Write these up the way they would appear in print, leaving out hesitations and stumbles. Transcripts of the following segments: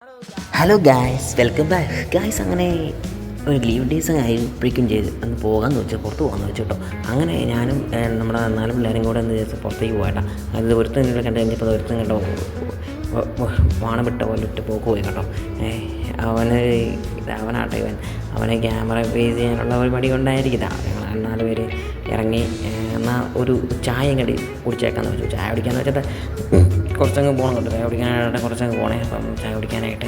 Hello guys, welcome back guys. അങ്ങനെ ഒരു leave days ആയപ്പോഴേക്കും ചെയ്ത് അന്ന് പോകാമെന്ന് വെച്ചാൽ പുറത്ത് പോകാമെന്ന് വെച്ചു കേട്ടോ. അങ്ങനെ ഞാനും നമ്മുടെ 4 പിള്ളേരും കൂടെ ഒന്ന് വിചാരിച്ച് പുറത്തേക്ക് പോകേട്ടാ. അത് ഒരുത്തൻ കണ്ടു കഴിഞ്ഞപ്പോൾ ഒരുത്തൻ കണ്ടോ വാണം വിട്ട പോലെ ഇട്ട് പോക്ക് പോയി കേട്ടോ. അവനെ ക്യാമറ ഫേസ് ചെയ്യാനുള്ള പരിപാടി കൊണ്ടായിരിക്കില്ല. ഞങ്ങൾ 4 പേര് ഇറങ്ങി എന്നാൽ ഒരു ചായയും കടി കുടിച്ചേക്കാന്ന് വെച്ചു. ചായ കുടിക്കാന്ന് വെച്ചിട്ട് കുറച്ചങ്ങ് പോകണം കേട്ടോ. ചായ കുടിക്കാനായിട്ട് കുറച്ചങ്ങ് പോകണേ. അപ്പം ചായ കുടിക്കാനായിട്ട്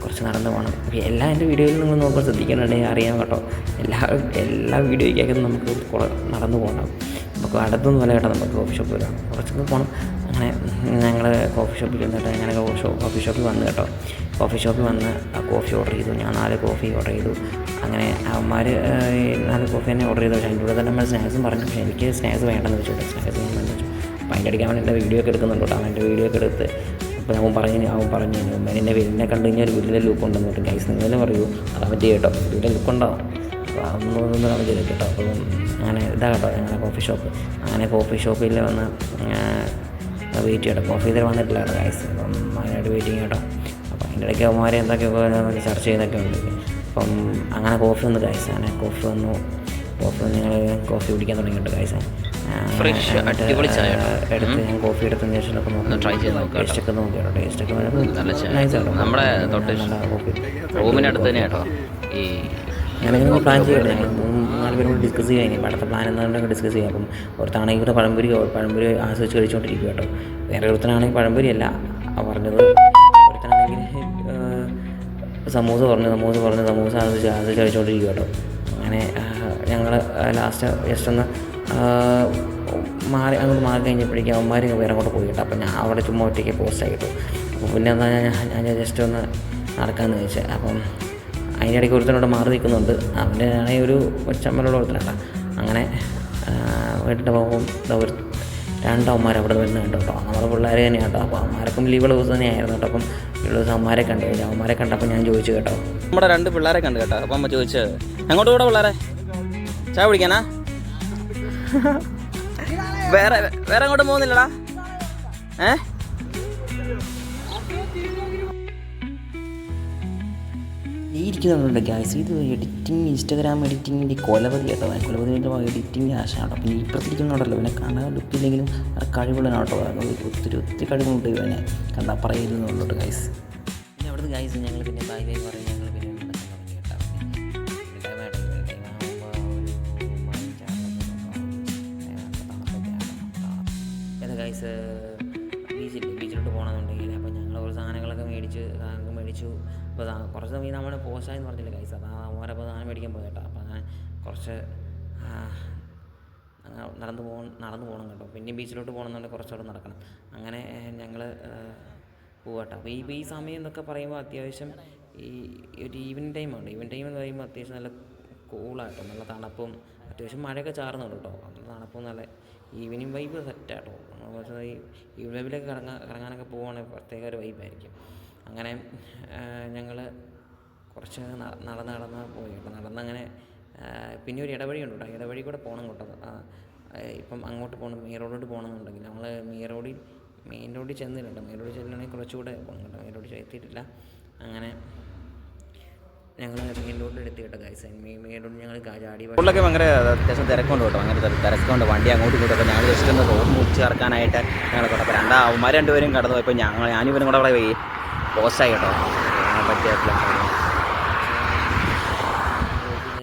കുറച്ച് നടന്ന് പോകണം. എല്ലാ വീഡിയോയിലും നിങ്ങൾ നോക്കുമ്പോൾ ശ്രദ്ധിക്കുന്നുണ്ടെങ്കിൽ അറിയാം കേട്ടോ. എല്ലാ വീഡിയോയ്ക്കകത്തും നമുക്ക് നടന്നു പോകണം. നമുക്ക് അടുത്തൊന്നും പോലെ കേട്ടോ. നമുക്ക് കോഫി ഷോപ്പിൽ വരാം, കുറച്ചൊക്കെ പോകണം. അങ്ങനെ ഞങ്ങൾ കോഫി ഷോപ്പിൽ വന്നിട്ട് അങ്ങനെ കോഫി ഷോപ്പിൽ വന്ന് കേട്ടോ. കോഫി ഷോപ്പിൽ വന്ന് കോഫി ഓർഡർ ചെയ്തു. ഞാൻ 4 കോഫി ഓർഡർ ചെയ്തു. അങ്ങനെ അവന്മാർ 4 കോഫി തന്നെ ഓർഡർ ചെയ്തു. പക്ഷേ അതിൻ്റെ കൂടെ തന്നെ നമ്മൾ സ്നാക്സും പറഞ്ഞു. പക്ഷേ എനിക്ക് സ്നാക്സ് വേണ്ടെന്ന് വെച്ചു. സ്നാക്സ് ഞാൻ വേണ്ടെന്ന് വെച്ചു. അപ്പോൾ അതിൻ്റെ അടിക്കാൻ വേണ്ടി എൻ്റെ വീഡിയോ ഒക്കെ എടുക്കുന്നുണ്ട് കേട്ടോ. അവൻ്റെ വീഡിയോ ഒക്കെ എടുത്ത് അപ്പോൾ അവൻ പറഞ്ഞു എന്നെ കണ്ടു കഴിഞ്ഞാൽ ഒരു വലിയ ലുക്ക് ഉണ്ടെന്ന് പറഞ്ഞു. ഗൈസ് നിങ്ങൾ പറയൂ, അത് അവൻ ചെയ്യട്ടോ. വലിയ ലുക്ക് ഉണ്ടാവും. അപ്പോൾ അതൊന്നും അവൻ ചെയ്തു കേട്ടോ. അപ്പം അങ്ങനെ ഇതാ കേട്ടോ ഞങ്ങളുടെ കോഫി ഷോപ്പ്. അങ്ങനെ കോഫി ഷോപ്പിൽ വന്ന് വെയിറ്റ് ചെയ്യട്ടോ. കോഫി ഇതുവരെ വന്നിട്ടില്ല കേട്ടോ ഗൈസ്. അപ്പം അതിനായിട്ട് വെയിറ്റിംഗ് കേട്ടോ. അപ്പോൾ അതിൻ്റെ ഇടയ്ക്ക് അവന്മാരെ എന്തൊക്കെയൊക്കെ ചർച്ച ചെയ്യുന്നൊക്കെ ഉണ്ട്. അപ്പം അങ്ങനെ കോഫി വന്നു ഗൈസ്. അങ്ങനെ കോഫി വന്ന് ഞങ്ങൾ കോഫി കുടിക്കാൻ തുടങ്ങി കേട്ടോ ഗൈസ്. എടുത്ത് ഞാൻ കോഫി എടുത്തതിന് ശേഷം ട്രൈ ചെയ്ത് ടേസ്റ്റൊക്കെ നോക്കി കേട്ടോ. ടേസ്റ്റൊക്കെ നമ്മുടെ റൂമിനടുത്ത് തന്നെ കേട്ടോ. ഈ ഞങ്ങൾ പ്ലാൻ ചെയ്യണം. ഞങ്ങൾ 4 പേരും കൂടി ഡിസ്കസ് ചെയ്യാം. ഇപ്പം അടുത്ത പ്ലാൻ എന്താണെന്നൊക്കെ ഡിസ്കസ് ചെയ്യാം. അപ്പം ഒരുത്താണെങ്കിൽ ഇവിടെ പഴംപൊരി ആസ്വദിച്ച് കഴിച്ചുകൊണ്ടിരിക്കും കേട്ടോ. വേറെ ഒരുത്തനാണെങ്കിൽ പഴംപൊരി അല്ല പറഞ്ഞത്. ഒരുത്തനാണെങ്കിൽ സമൂസ ആസ്വദിച്ച് കഴിച്ചുകൊണ്ടിരിക്കും കേട്ടോ. അങ്ങനെ ഞങ്ങൾ ലാസ്റ്റ് ജസ്റ്റ് ഒന്ന് അങ്ങോട്ട് മാറി കഴിഞ്ഞപ്പോഴേക്കും അവന്മാർ വേറെ അങ്ങോട്ട് പോയി കേട്ടോ. അപ്പം ഞാൻ അവിടെ ചുമ്മാ ഒറ്റയ്ക്ക് പോസ്റ്റായി കിട്ടും. അപ്പോൾ പിന്നെ എന്നാൽ ഞാൻ ജസ്റ്റ് ഒന്ന് നടക്കാമെന്ന് ചോദിച്ചത്. അപ്പം അതിൻ്റെ ഇടയ്ക്ക് ഒരുത്തനോട് മാറി നിൽക്കുന്നുണ്ട്. അവൻ്റെ ആണെങ്കിൽ ഒരു ഒച്ചമ്മലോട് ഒരുത്തനാണ്. അങ്ങനെ വീട്ടിൻ്റെ പോകും 2 അവന്മാർ അവിടെ വരുന്നത് കണ്ടു കേട്ടോ. നമ്മുടെ പിള്ളേർ തന്നെയാണ് കേട്ടോ. അപ്പോൾ അവന്മാരൊക്കെ ലീവുള്ള ദിവസം തന്നെയായിരുന്നു കേട്ടോ. അപ്പം ലീവുള്ള ദിവസം അവന്മാരെ കണ്ടപ്പോൾ ഞാൻ ചോദിച്ചു കേട്ടോ. നമ്മുടെ 2 പിള്ളേരെ കണ്ടു കേട്ടോ. അപ്പം അമ്മ ചോദിച്ചത് അങ്ങോട്ട് കൂടെ പിള്ളേരെ ചായ കുടിക്കാനാ? വേറെ അങ്ങോട്ട് പോകുന്നില്ലടാ? ഈ ഇരിക്കുന്നുണ്ട് ഗൈസ്. ഇത് എഡിറ്റിംഗ്, ഇൻസ്റ്റാഗ്രാം എഡിറ്റിങ്ങിൻ്റെ കൊലപതി കേട്ടോ. കൊലപതിൻ്റെ എഡിറ്റിംഗ് ആശാണ്. പിന്നെ ഇപ്പുറത്തിരിക്കുന്നുണ്ടല്ലോ, ഇവനെ കാണാൻ ലുക്കില്ലെങ്കിലും കഴിവുള്ളതാണ് കേട്ടോ. ഒത്തിരി കഴിവുണ്ട് ഇവനെ കണ്ടാൽ പറയുന്നുണ്ട് ഗൈസ്. പിന്നെ അവിടുത്തെ ഗൈസ് ഞങ്ങൾ പിന്നെ ബൈ പറയും. ഞങ്ങൾ പിന്നെ ഗൈസ് ബീച്ചിലോട്ട് പോകണമെന്നുണ്ടെങ്കിൽ അപ്പോൾ ഞങ്ങൾ ഒരു സാധനങ്ങളൊക്കെ മേടിച്ചു. അപ്പോൾ കുറച്ച് സമയം നമ്മൾ പോസ്റ്റായെന്ന് പറഞ്ഞില്ല ഗൈസ്. അപ്പോൾ അവന്മാരപ്പോൾ സാധനം മേടിക്കാൻ പോയി കേട്ടോ. അപ്പോൾ അങ്ങനെ കുറച്ച് നടന്നു പോകണം കേട്ടോ. പിന്നെ ബീച്ചിലോട്ട് പോകണമെന്നുണ്ടെങ്കിൽ കുറച്ചുകൂടെ നടക്കണം. അങ്ങനെ ഞങ്ങൾ പോകട്ടോ. അപ്പോൾ ഈ സമയം എന്നൊക്കെ പറയുമ്പോൾ അത്യാവശ്യം ഒരു ഈവനിങ് ടൈമാണ്. ഈവനിങ് ടൈം എന്ന് പറയുമ്പോൾ അത്യാവശ്യം നല്ല കൂളാട്ടോ. നല്ല തണുപ്പും അത്യാവശ്യം മഴയൊക്കെ ചാറുന്നുണ്ട് കേട്ടോ. നല്ല തണുപ്പും നല്ല ഈവനിങ് വൈബ് സെറ്റാട്ടോ. ഈ ഈവനിങ് വൈബിലൊക്കെ കറങ്ങാനൊക്കെ പോവുകയാണെങ്കിൽ പ്രത്യേക ഒരു വൈബായിരിക്കും. അങ്ങനെ ഞങ്ങൾ കുറച്ച് നടന്ന് പോയി കേട്ടോ. നടന്നങ്ങനെ പിന്നെ ഒരു ഇടവഴി ഉണ്ട് കേട്ടോ. ഇടവഴി കൂടെ പോകണം കേട്ടോ. ഇപ്പം അങ്ങോട്ട് പോകണം, മെയിൻ റോഡിലോട്ട് പോകണമെന്നുണ്ടെങ്കിൽ നമ്മൾ മെയിൻ റോഡിൽ ചെന്നിട്ടുണ്ട്. മെയിൻ റോഡിൽ ചെല്ലണമെങ്കിൽ കുറച്ചുകൂടെ പോകണം കേട്ടോ. മെയിൻ റോഡിൽ എത്തിയിട്ടില്ല. അങ്ങനെ ഞങ്ങൾ മെയിൻ റോഡിൽ എടുത്തി കേട്ടോ ഗൈസ്. മെയിൻ റോഡിൽ ഞങ്ങൾ ചാടി റോഡിലൊക്കെ ഭയങ്കര അത്യാവശ്യം തിരക്കുണ്ട് കേട്ടോ. അങ്ങനെ തിരക്കുണ്ട്. വണ്ടി അങ്ങോട്ടും ഇങ്ങോട്ടൊക്കെ ഞങ്ങൾ ജസ്റ്റ് ഒന്ന് റോഡ് മുറിച്ച് ഇറക്കാനായിട്ട് ഞങ്ങൾ കേട്ടോ. അപ്പോൾ അവന്മാർ 2 പേരും കടന്നു പോയപ്പോൾ ഞാനിവരും കൂടെ അവിടെ പോസ്റ്റായി കേട്ടോ. പറ്റിയിട്ടില്ല.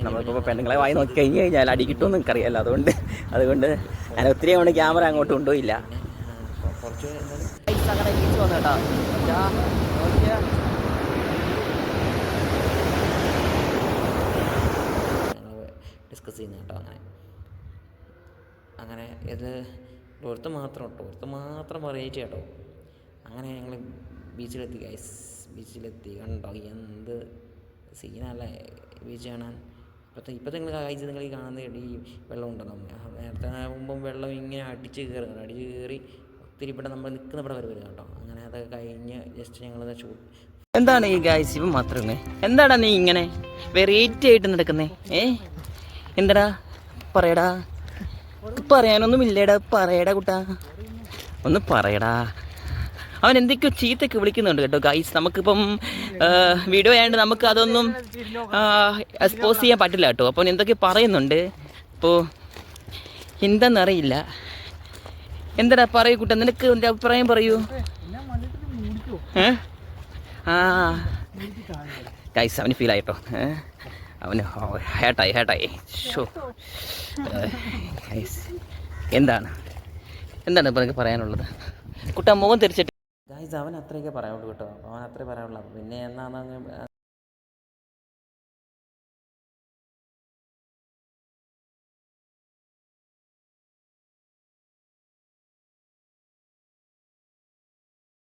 നമ്മളിപ്പോൾ പെണ്ണുങ്ങളെ വായി നോക്കി കഴിഞ്ഞാൽ അടി കിട്ടുമെന്ന് എനിക്കറിയാമല്ലോ. അതുകൊണ്ട് ഞാൻ ഒത്തിരി കൊണ്ട് ക്യാമറ അങ്ങോട്ട് കൊണ്ടുപോയില്ല. കുറച്ച് അങ്ങനെ ബീച്ച് വന്നു കേട്ടോ. ഡിസ്കസ് ചെയ്യുന്ന കേട്ടോ. അങ്ങനെ ഇത് ഒരുത്ത മാത്രം വെറൈറ്റി കേട്ടോ. അങ്ങനെ ഞങ്ങൾ ബീച്ചിലെത്തി ഗൈസ്. കണ്ടോ എന്ത് സീനല്ലേ ബീച്ച് കാണാൻ. ഇപ്പോഴത്തെ നിങ്ങൾ ഈ കാണുന്ന ഈ വെള്ളം ഉണ്ടല്ലോ. നേരത്തെ ആകുമ്പം വെള്ളം ഇങ്ങനെ അടിച്ച് കയറി ഒത്തിരി ഇവിടെ നമ്മൾ നിൽക്കുന്ന ഇവിടെ വരെ വരും കേട്ടോ. അങ്ങനെ അതൊക്കെ കഴിഞ്ഞ് ജസ്റ്റ് ഞങ്ങളത് എന്താണ് ഈ ഗൈസ് ഇവൻ മാത്രമേ? എന്താടാ നീ ഇങ്ങനെ വെറൈറ്റി ആയിട്ട് നടക്കുന്നേ? എന്താടാ പറയടാ. പറയാനൊന്നും ഇല്ലേടാ. പറയടാ കുട്ടാ, ഒന്ന് പറയടാ. അവൻ എന്തൊക്കെയോ ചീത്തൊക്കെ വിളിക്കുന്നുണ്ട് കേട്ടോ ഗൈസ്. നമുക്കിപ്പം വീഡിയോ ആയതുകൊണ്ട് നമുക്ക് അതൊന്നും എക്സ്പോസ് ചെയ്യാൻ പറ്റില്ല കേട്ടോ. അപ്പോൾ എന്തൊക്കെ പറയുന്നുണ്ട്. അപ്പോൾ എന്താണെന്നറിയില്ല. എന്താടാ പറയൂ കുട്ടാ, നിനക്ക് എൻ്റെ അഭിപ്രായം പറയൂ. ഗൈസ് അവന് ഫീൽ ആയിട്ടോ. അവന് ഹേട്ടായി ഷോ. ഗൈസ് എന്താണ് ഇപ്പം എനിക്ക് പറയാനുള്ളത്? കുട്ടാ മുഖം തിരിച്ചിട്ട്. ഗൈസ് അവൻ അത്രയൊക്കെ പറയാനുള്ളൂ കേട്ടോ. അപ്പോൾ അവൻ അത്രേ പറയാനുള്ളൂ. അപ്പോൾ പിന്നെ എന്നാന്ന്